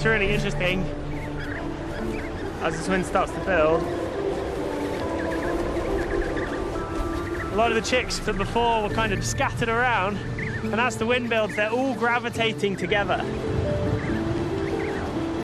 really interesting as this wind starts to build. A lot of the chicks that before were kind of scattered around, and as the wind builds, they're all gravitating together.